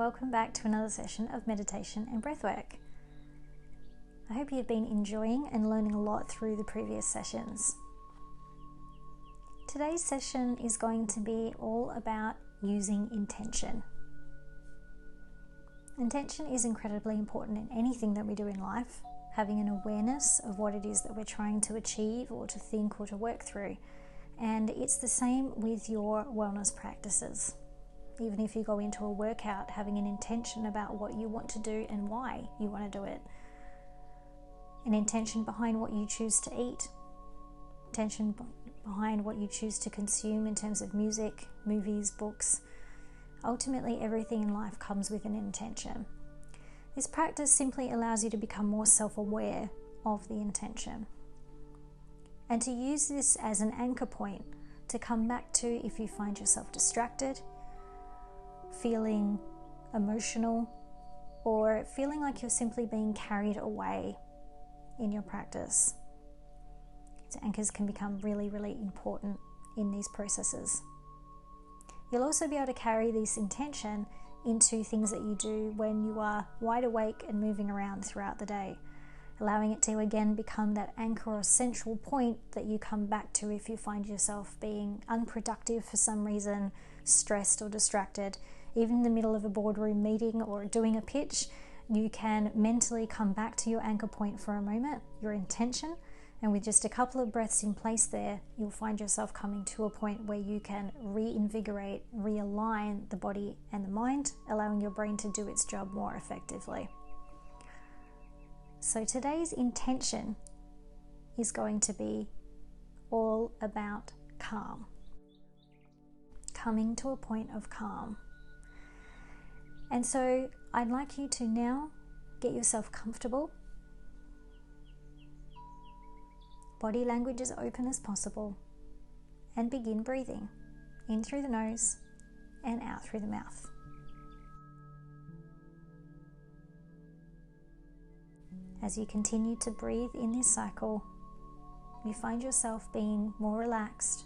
welcome back to another session of meditation and breathwork. I hope you've been enjoying and learning a lot through the previous sessions. Today's session is going to be all about using intention. Intention is incredibly important in anything that we do in life, having an awareness of what it is that we're trying to achieve or to think or to work through. And it's the same with your wellness practices. Even if you go into a workout, having an intention about what you want to do and why you want to do it. An intention behind what you choose to eat. Intention behind what you choose to consume in terms of music, movies, books. Ultimately, everything in life comes with an intention. This practice simply allows you to become more self-aware of the intention. And to use this as an anchor point to come back to if you find yourself distracted, feeling emotional, or feeling like you're simply being carried away in your practice. Anchors can become really, really important in these processes. You'll also be able to carry this intention into things that you do when you are wide awake and moving around throughout the day, allowing it to again become that anchor or central point that you come back to if you find yourself being unproductive for some reason, stressed or distracted. Even in the middle of a boardroom meeting or doing a pitch, you can mentally come back to your anchor point for a moment, your intention, and with just a couple of breaths in place there, you'll find yourself coming to a point where you can reinvigorate, realign the body and the mind, allowing your brain to do its job more effectively. So today's intention is going to be all about calm. Coming to a point of calm. And so I'd like you to now get yourself comfortable. Body language as open as possible. And begin breathing in through the nose and out through the mouth. As you continue to breathe in this cycle, you find yourself being more relaxed,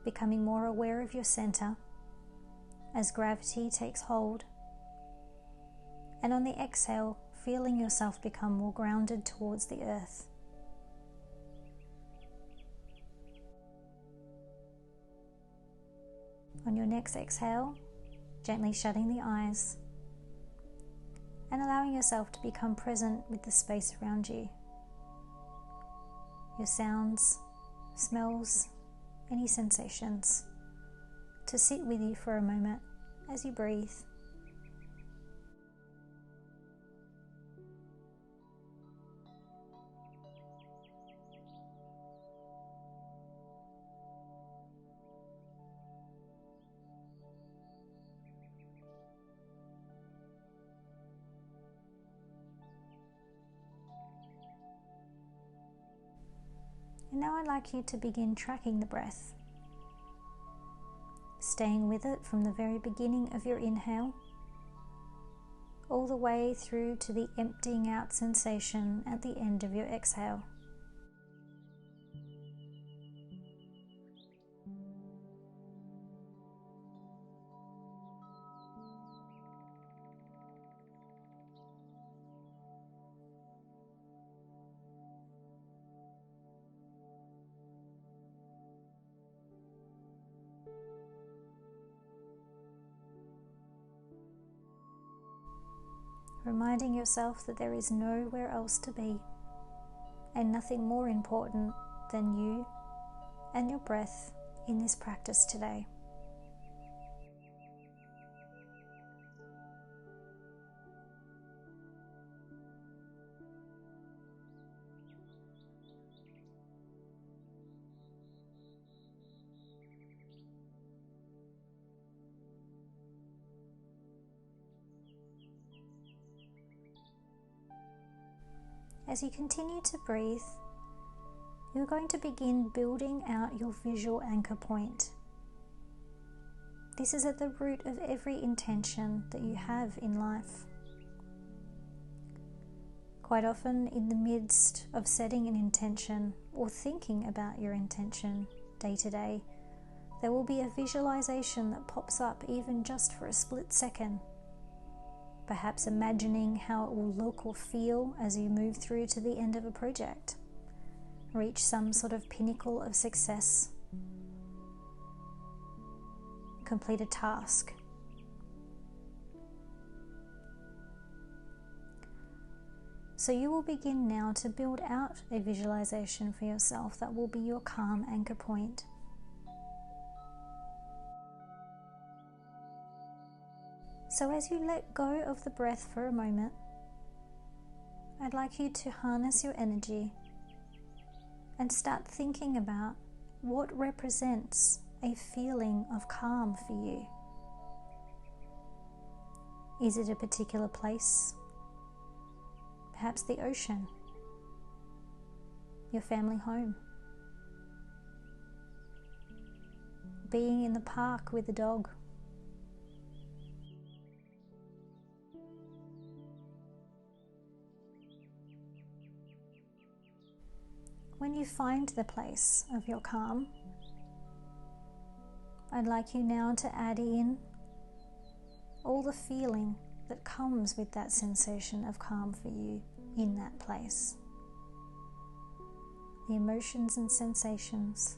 becoming more aware of your center as gravity takes hold, and on the exhale, feeling yourself become more grounded towards the earth. On your next exhale, gently shutting the eyes and allowing yourself to become present with the space around you. Your sounds, smells, any sensations, to sit with you for a moment as you breathe. And now I'd like you to begin tracking the breath, staying with it from the very beginning of your inhale, all the way through to the emptying out sensation at the end of your exhale. Reminding yourself that there is nowhere else to be and nothing more important than you and your breath in this practice today. As you continue to breathe, you're going to begin building out your visual anchor point. This is at the root of every intention that you have in life. Quite often in the midst of setting an intention or thinking about your intention day to day, there will be a visualization that pops up even just for a split second. Perhaps imagining how it will look or feel as you move through to the end of a project, reach some sort of pinnacle of success, complete a task. So you will begin now to build out a visualization for yourself that will be your calm anchor point. So as you let go of the breath for a moment, I'd like you to harness your energy and start thinking about what represents a feeling of calm for you. Is it a particular place? Perhaps the ocean, your family home, being in the park with the dog. When you find the place of your calm, I'd like you now to add in all the feeling that comes with that sensation of calm for you in that place. The emotions and sensations,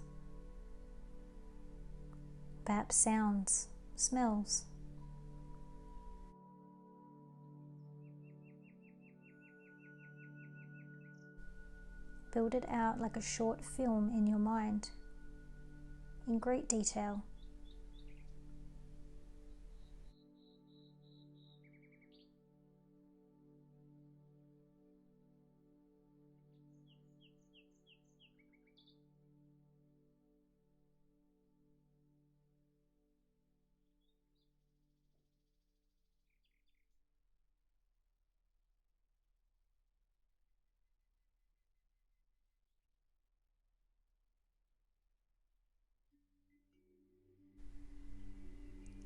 perhaps sounds, smells. Build it out like a short film in your mind, in great detail.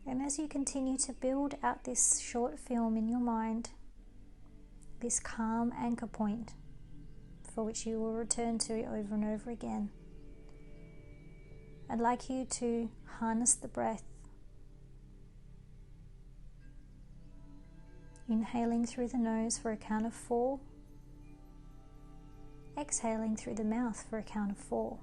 And as you continue to build out this short film in your mind, this calm anchor point for which you will return to over and over again, I'd like you to harness the breath, inhaling through the nose for a count of 4, exhaling through the mouth for a count of 4.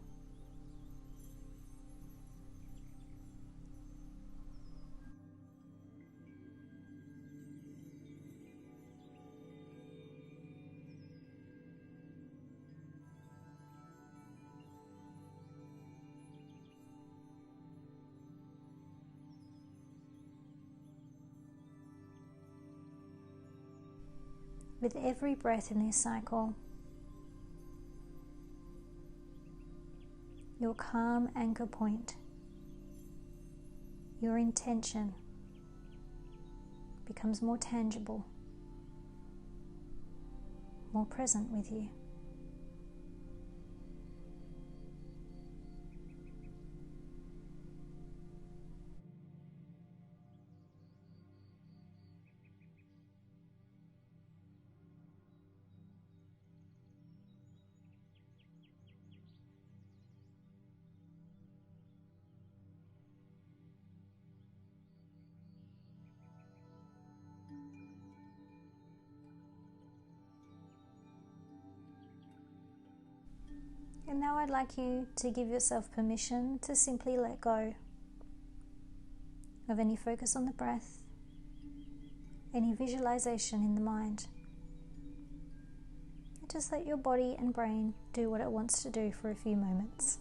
With every breath in this cycle, your calm anchor point, your intention becomes more tangible, more present with you. And now I'd like you to give yourself permission to simply let go of any focus on the breath, any visualization in the mind. Just let your body and brain do what it wants to do for a few moments.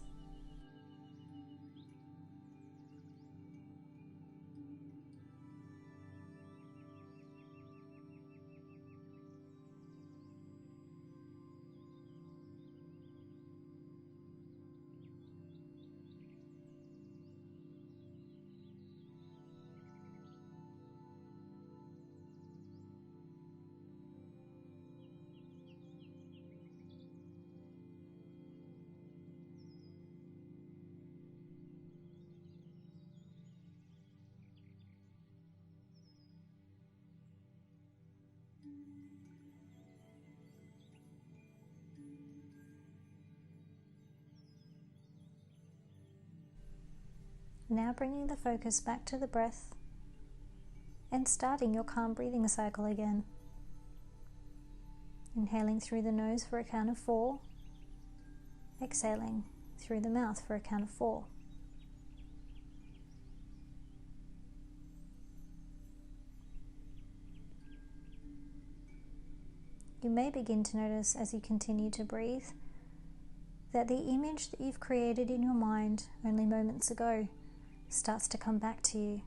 Now bringing the focus back to the breath and starting your calm breathing cycle again. Inhaling through the nose for a count of 4, exhaling through the mouth for a count of 4. You may begin to notice as you continue to breathe that the image that you've created in your mind only moments ago starts to come back to you.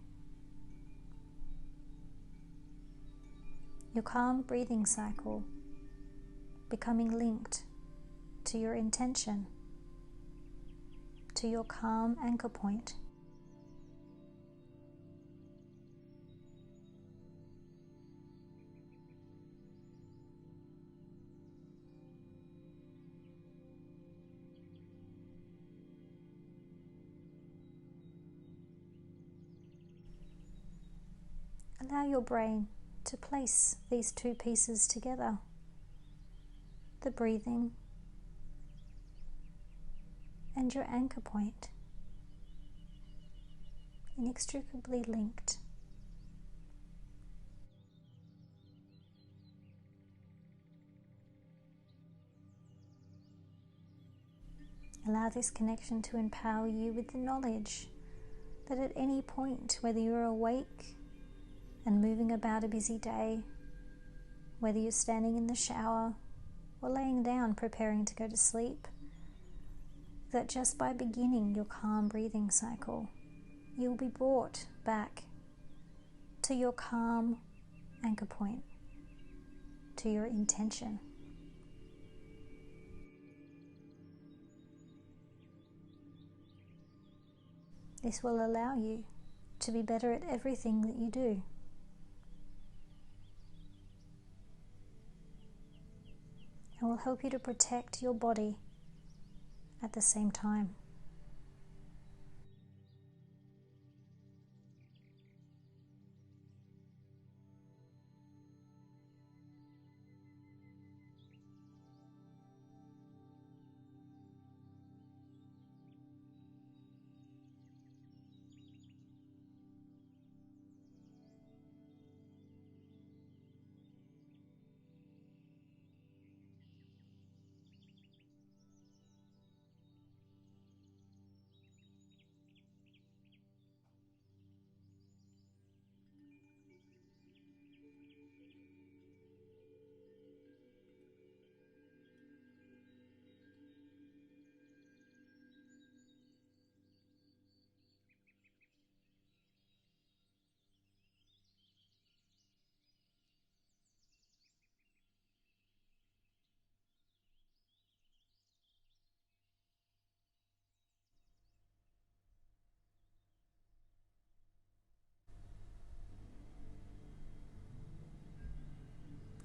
Your calm breathing cycle becoming linked to your intention, to your calm anchor point. Allow your brain to place these two pieces together, the breathing and your anchor point, inextricably linked. Allow this connection to empower you with the knowledge that at any point, whether you're awake and moving about a busy day, whether you're standing in the shower or laying down preparing to go to sleep, that just by beginning your calm breathing cycle, you'll be brought back to your calm anchor point, to your intention. This will allow you to be better at everything that you do. And will help you to protect your body at the same time.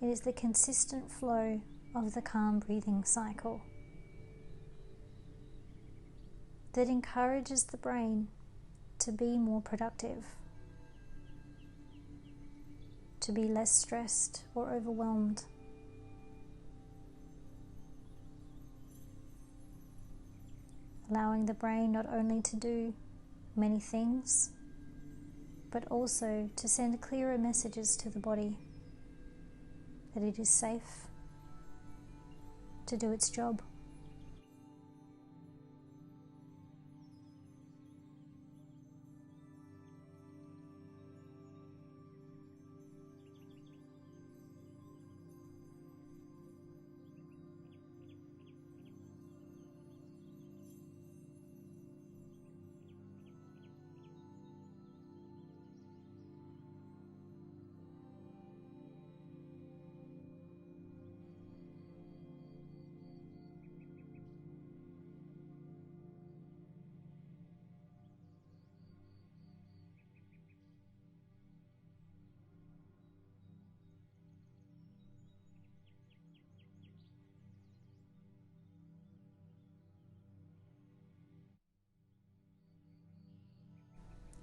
It is the consistent flow of the calm breathing cycle that encourages the brain to be more productive, to be less stressed or overwhelmed, allowing the brain not only to do many things, but also to send clearer messages to the body that it is safe to do its job.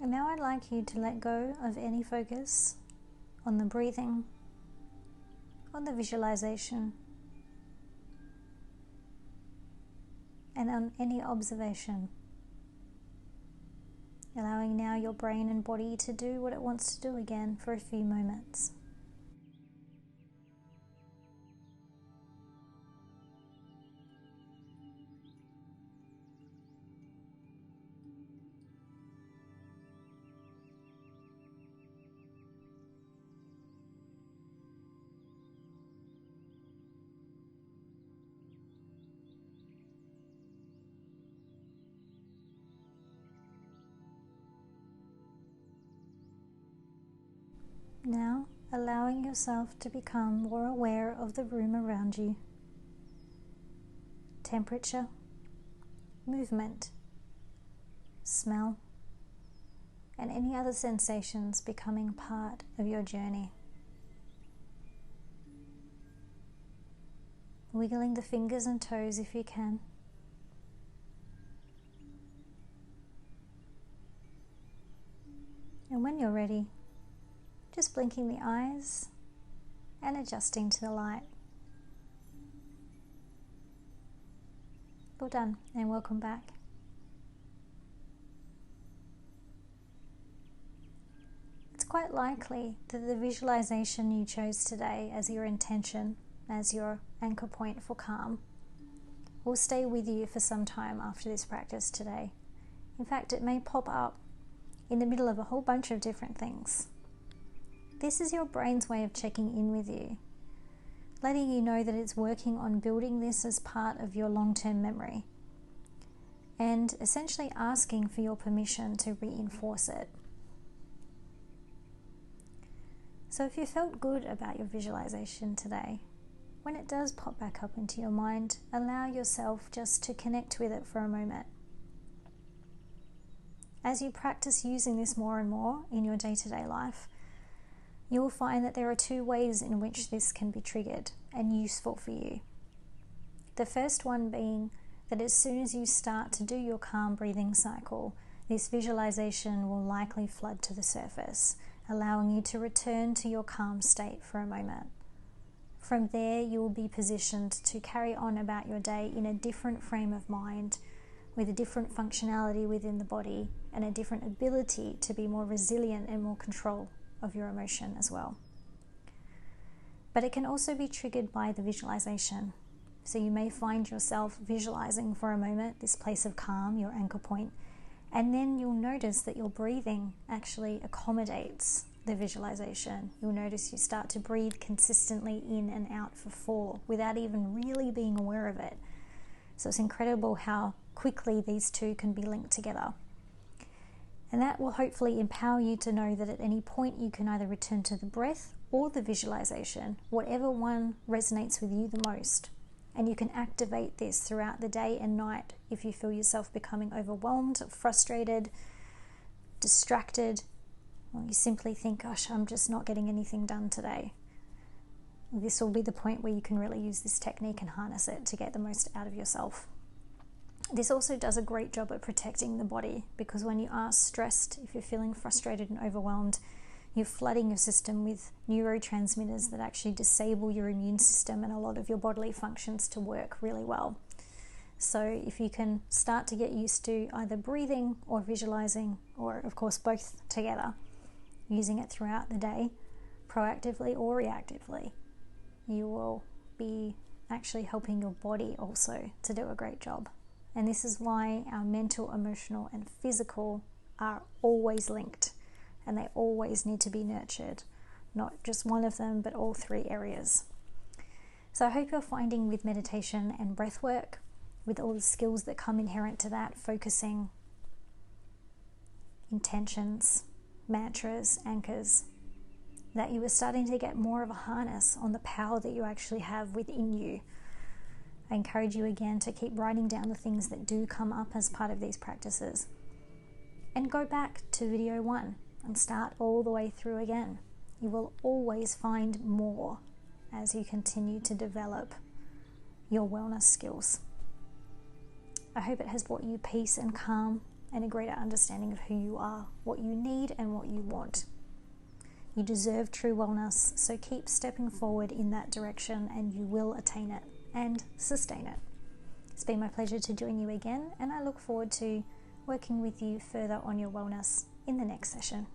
And now I'd like you to let go of any focus on the breathing, on the visualization, and on any observation. allowing now your brain and body to do what it wants to do again for a few moments. Now, allowing yourself to become more aware of the room around you. Temperature, movement, smell, and any other sensations becoming part of your journey. Wiggling the fingers and toes if you can. And when you're ready, just blinking the eyes and adjusting to the light. Well done, and welcome back. It's quite likely that the visualization you chose today as your intention, as your anchor point for calm, will stay with you for some time after this practice today. In fact, it may pop up in the middle of a whole bunch of different things. This is your brain's way of checking in with you, letting you know that it's working on building this as part of your long-term memory, and essentially asking for your permission to reinforce it. So if you felt good about your visualization today, when it does pop back up into your mind, allow yourself just to connect with it for a moment. As you practice using this more and more in your day-to-day life, you will find that there are two ways in which this can be triggered and useful for you. The first one being that as soon as you start to do your calm breathing cycle, this visualization will likely flood to the surface, allowing you to return to your calm state for a moment. From there, you will be positioned to carry on about your day in a different frame of mind, with a different functionality within the body and a different ability to be more resilient and more control of your emotion as well. But it can also be triggered by the visualization. So you may find yourself visualizing for a moment this place of calm, your anchor point, and then you'll notice that your breathing actually accommodates the visualization. You'll notice you start to breathe consistently in and out for 4 without even really being aware of it. So it's incredible how quickly these two can be linked together. And that will hopefully empower you to know that at any point you can either return to the breath or the visualization, whatever one resonates with you the most. And you can activate this throughout the day and night if you feel yourself becoming overwhelmed, frustrated, distracted, or you simply think, gosh, I'm just not getting anything done today. This will be the point where you can really use this technique and harness it to get the most out of yourself. This also does a great job at protecting the body, because when you are stressed, if you're feeling frustrated and overwhelmed, you're flooding your system with neurotransmitters that actually disable your immune system and a lot of your bodily functions to work really well. So if you can start to get used to either breathing or visualizing, or of course both together, using it throughout the day, proactively or reactively, you will be actually helping your body also to do a great job. And this is why our mental, emotional, and physical are always linked, and they always need to be nurtured. Not just one of them, but all 3 areas. So I hope you're finding with meditation and breath work, with all the skills that come inherent to that, focusing, intentions, mantras, anchors, that you are starting to get more of a harness on the power that you actually have within you. I encourage you again to keep writing down the things that do come up as part of these practices. And go back to video 1 and start all the way through again. You will always find more as you continue to develop your wellness skills. I hope it has brought you peace and calm and a greater understanding of who you are, what you need and what you want. You deserve true wellness, so keep stepping forward in that direction and you will attain it and sustain it. It's been my pleasure to join you again, and I look forward to working with you further on your wellness in the next session.